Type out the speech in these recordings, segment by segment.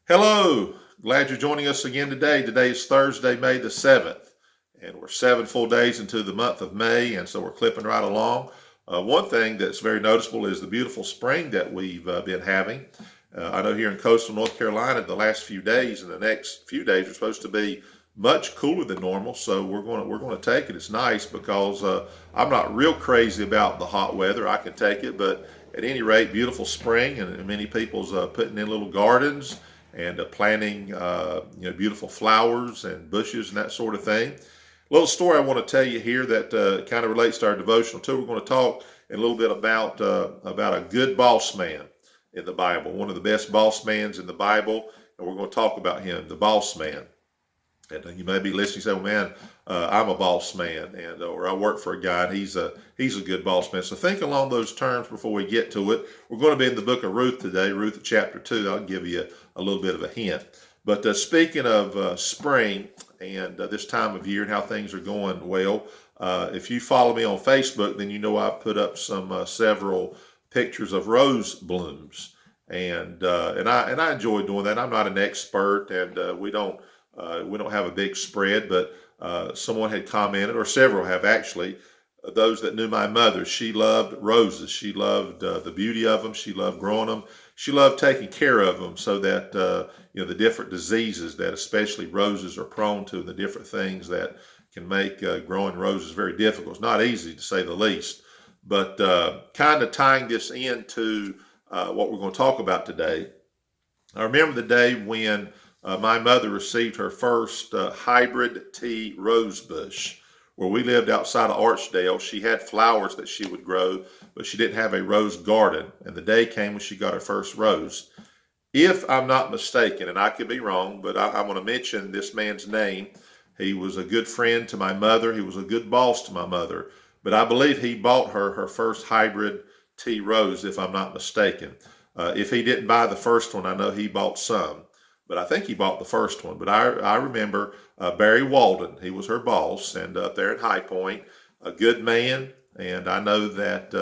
Hello, glad you're joining us again today. Today is Thursday, May the 7th, and we're 7 full days into the month of May, and so we're clipping right along. One thing that's very noticeable is the beautiful spring that we've been having. I know here in coastal North Carolina, the last few days and the next few days are supposed to be much cooler than normal, so we're going to take it. It's nice because I'm not real crazy about the hot weather. I can take it, but at any rate, beautiful spring, and many people's putting in little gardens and planting beautiful flowers and bushes and that sort of thing. A little story I want to tell you here that kind of relates to our devotional too. We're going to talk a little bit about a good boss man in the Bible, one of the best boss mans in the Bible, and we're going to talk about him, the boss man. And you may be listening and say, "Well, man, I'm a boss man, and or I work for a guy, and he's a good boss man." So think along those terms before we get to it. We're going to be in the book of Ruth today, Ruth chapter 2. I'll give you a little bit of a hint. But speaking of spring and this time of year and how things are going, well, if you follow me on Facebook, then you know I've put up some several pictures of rose blooms, and I enjoy doing that. I'm not an expert, and we don't have a big spread, but someone had commented, or several have actually. Those that knew my mother, she loved roses. She loved the beauty of them. She loved growing them. She loved taking care of them so that the different diseases that especially roses are prone to, and the different things that can make growing roses very difficult. It's not easy to say the least. But kind of tying this into what we're going to talk about today, I remember the day when my mother received her first hybrid tea rose bush. Where we lived outside of Archdale, she had flowers that she would grow, but she didn't have a rose garden. And the day came when she got her first rose. If I'm not mistaken, and I could be wrong, but I want to mention this man's name. He was a good friend to my mother. He was a good boss to my mother. But I believe he bought her first hybrid tea rose, if I'm not mistaken. If he didn't buy the first one, I know he bought some, but I think he bought the first one. But I remember Barry Walden. He was her boss, and up there at High Point, a good man. And I know that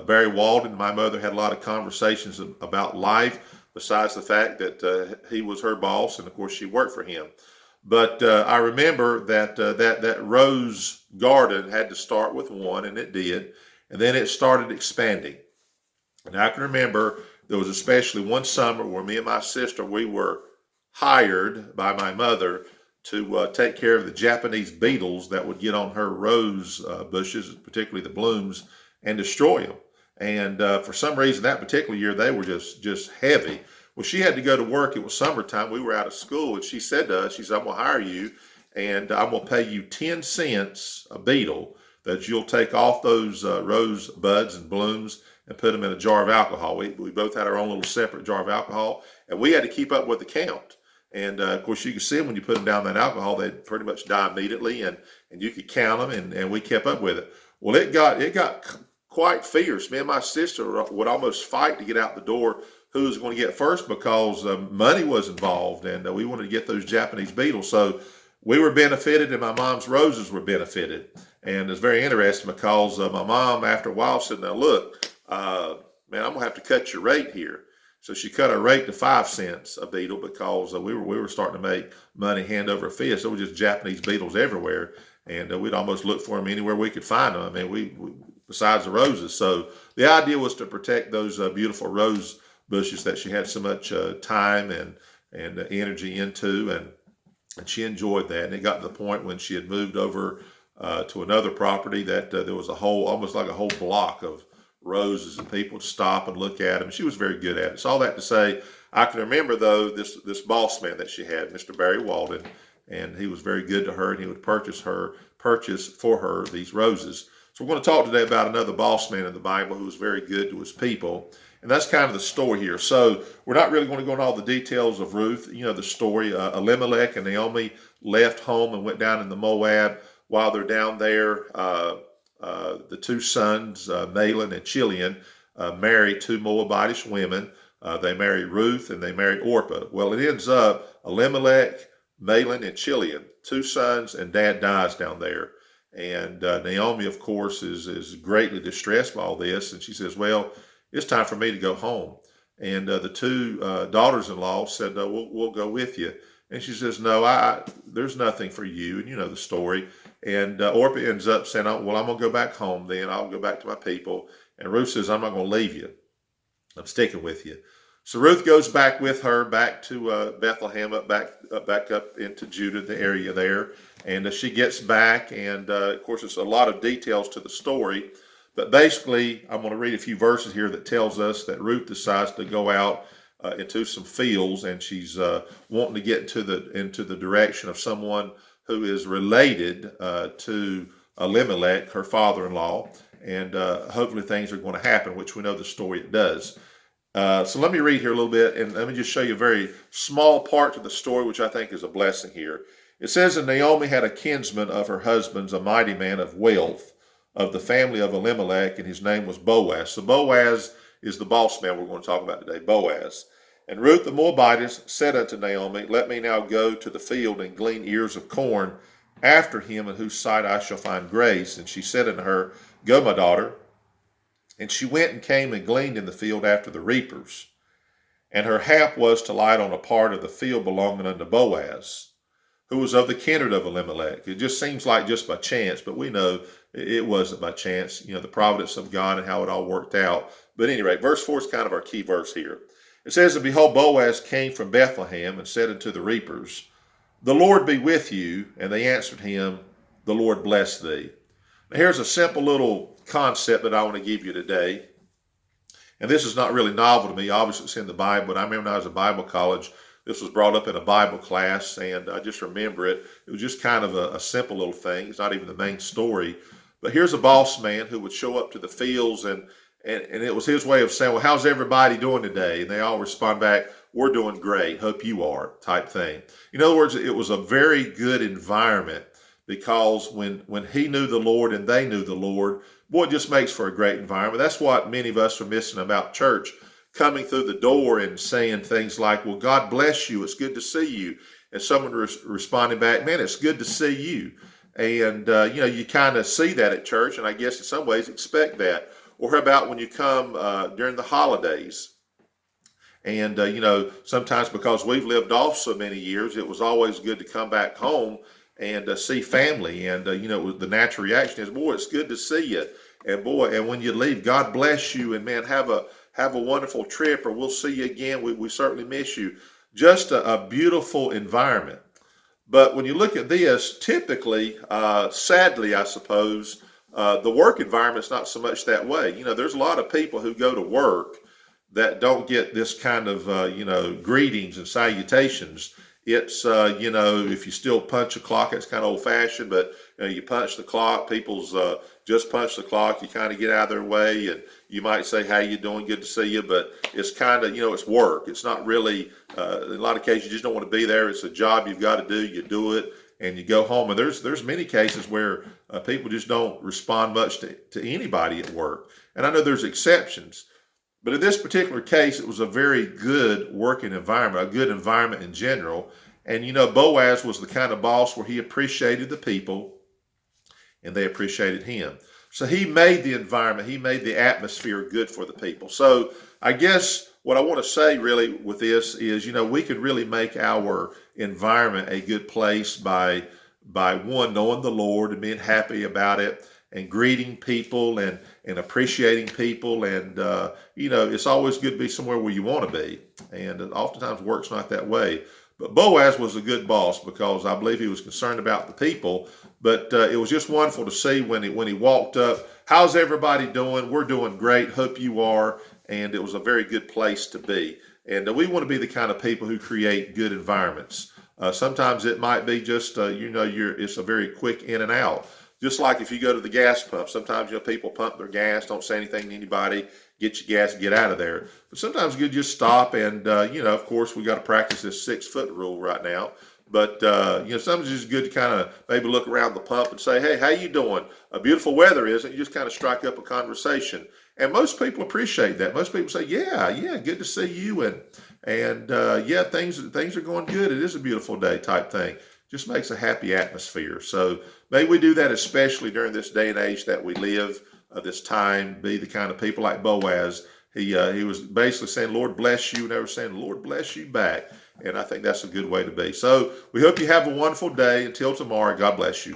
Barry Walden and my mother had a lot of conversations about life, besides the fact that he was her boss, and of course she worked for him. But I remember that that rose garden had to start with one, and it did, and then it started expanding. And I can remember there was especially one summer where me and my sister, we were hired by my mother to take care of the Japanese beetles that would get on her rose bushes, particularly the blooms, and destroy them. And for some reason, that particular year, they were just heavy. Well, she had to go to work. It was summertime. We were out of school, and she said to us, she said, "I'm going to hire you, and I'm going to pay you 10 cents a beetle that you'll take off those rose buds and blooms and put them in a jar of alcohol." We both had our own little separate jar of alcohol, and we had to keep up with the count. And of course, you could see them when you put them down that alcohol, they'd pretty much die immediately, and you could count them, and we kept up with it. Well, it got quite fierce. Me and my sister would almost fight to get out the door who was going to get first because money was involved, and we wanted to get those Japanese beetles. So we were benefited, and my mom's roses were benefited. And it's very interesting because my mom, after a while, said, "Now look, man, I'm gonna have to cut your rate here." So she cut our rate to 5 cents a beetle because we were starting to make money hand over fist. There were just Japanese beetles everywhere, and we'd almost look for them anywhere we could find them. I mean, we besides the roses. So the idea was to protect those beautiful rose bushes that she had so much time and energy into, and she enjoyed that. And it got to the point when she had moved over to another property that there was almost like a whole block of roses, and people would stop and look at them. She was very good at it. So all that to say, I can remember though this boss man that she had, Mr. Barry Walden, and he was very good to her, and he would purchase for her these roses. So we're going to talk today about another boss man in the Bible who was very good to his people. And that's kind of the story here. So we're not really going to go into all the details of Ruth. You know the story. Elimelech and Naomi left home and went down in the Moab. While they're down there, the two sons, Mahlon and Chilion, marry two Moabitish women. They marry Ruth and they marry Orpah. Well, it ends up Elimelech, Mahlon, and Chilion, two sons, and dad dies down there. And Naomi, of course, is greatly distressed by all this. And she says, "Well, it's time for me to go home." And the two daughters-in-law said, we'll go with you. And she says, no, there's nothing for you. And you know the story. And Orpah ends up saying, oh, well, I'm going to go back home then. I'll go back to my people. And Ruth says, I'm not going to leave you. I'm sticking with you. So Ruth goes back with her back to Bethlehem, back up into Judah, the area there. And she gets back. And, of course, there's a lot of details to the story. But basically, I'm going to read a few verses here that tells us that Ruth decides to go out into some fields, and she's wanting to get into the direction of someone who is related to Elimelech, her father-in-law, and hopefully things are going to happen, which we know the story it does. So let me read here a little bit, and let me just show you a very small part to the story, which I think is a blessing here. It says, and Naomi had a kinsman of her husband's, a mighty man of wealth, of the family of Elimelech, and his name was Boaz. So Boaz is the boss man we're going to talk about today, Boaz. And Ruth the Moabitess said unto Naomi, let me now go to the field and glean ears of corn after him, in whose sight I shall find grace. And she said unto her, go, my daughter. And she went and came and gleaned in the field after the reapers. And her hap was to light on a part of the field belonging unto Boaz, who was of the kindred of Elimelech. It just seems like just by chance, but we know it wasn't by chance, the providence of God and how it all worked out. But at any rate, verse 4 is kind of our key verse here. It says, and behold, Boaz came from Bethlehem and said unto the reapers, the Lord be with you. And they answered him, the Lord bless thee. Now here's a simple little concept that I want to give you today. And this is not really novel to me. Obviously, it's in the Bible, but I remember when I was at Bible college, this was brought up in a Bible class, and I just remember it. It was just kind of a simple little thing. It's not even the main story. But here's a boss man who would show up to the fields, and it was his way of saying, well, how's everybody doing today? And they all respond back, we're doing great. Hope you are, type thing. In other words, it was a very good environment, because when he knew the Lord and they knew the Lord, boy, it just makes for a great environment. That's what many of us are missing about church, coming through the door and saying things like, well, God bless you. It's good to see you. And someone responding back, man, it's good to see you. And, you kind of see that at church, and I guess in some ways expect that. Or how about when you come during the holidays? And, sometimes because we've lived off so many years, it was always good to come back home and see family. And, the natural reaction is, boy, it's good to see you. And boy, and when you leave, God bless you. And man, have a wonderful trip, or we'll see you again. We certainly miss you. Just a beautiful environment. But when you look at this, typically, sadly, I suppose, the work environment's not so much that way. There's a lot of people who go to work that don't get this kind of, greetings and salutations. It's, if you still punch a clock, it's kind of old fashioned, but you punch the clock, people's just punch the clock, you kind of get out of their way, and you might say, how you doing? Good to see you. But it's kind of, it's work. It's not really, in a lot of cases, you just don't want to be there. It's a job you've got to do. You do it and you go home. And there's many cases where people just don't respond much to anybody at work. And I know there's exceptions. But in this particular case, it was a very good working environment, a good environment in general. And, Boaz was the kind of boss where he appreciated the people and they appreciated him. So he made the environment, he made the atmosphere good for the people. So I guess what I want to say really with this is, we could really make our environment a good place by one, knowing the Lord and being happy about it, and greeting people and appreciating people. And, it's always good to be somewhere where you want to be. And oftentimes work's not that way. But Boaz was a good boss, because I believe he was concerned about the people. But it was just wonderful to see when he walked up, how's everybody doing? We're doing great. Hope you are. And it was a very good place to be. And we want to be the kind of people who create good environments. Sometimes it might be just, it's a very quick in and out. Just like if you go to the gas pump, sometimes, people pump their gas, don't say anything to anybody, get your gas, get out of there. But sometimes you just stop and, of course, we got to practice this 6-foot rule right now. But, sometimes it's just good to kind of maybe look around the pump and say, hey, how you doing? Beautiful weather, isn't it? You just kind of strike up a conversation. And most people appreciate that. Most people say, yeah, good to see you. And things are going good. It is a beautiful day type thing. Just makes a happy atmosphere. So may we do that, especially during this day and age that we live, this time, be the kind of people like Boaz He was basically saying, Lord bless you, and they were saying, Lord bless you back. And I think that's a good way to be. So we hope you have a wonderful day. Until tomorrow, God bless you.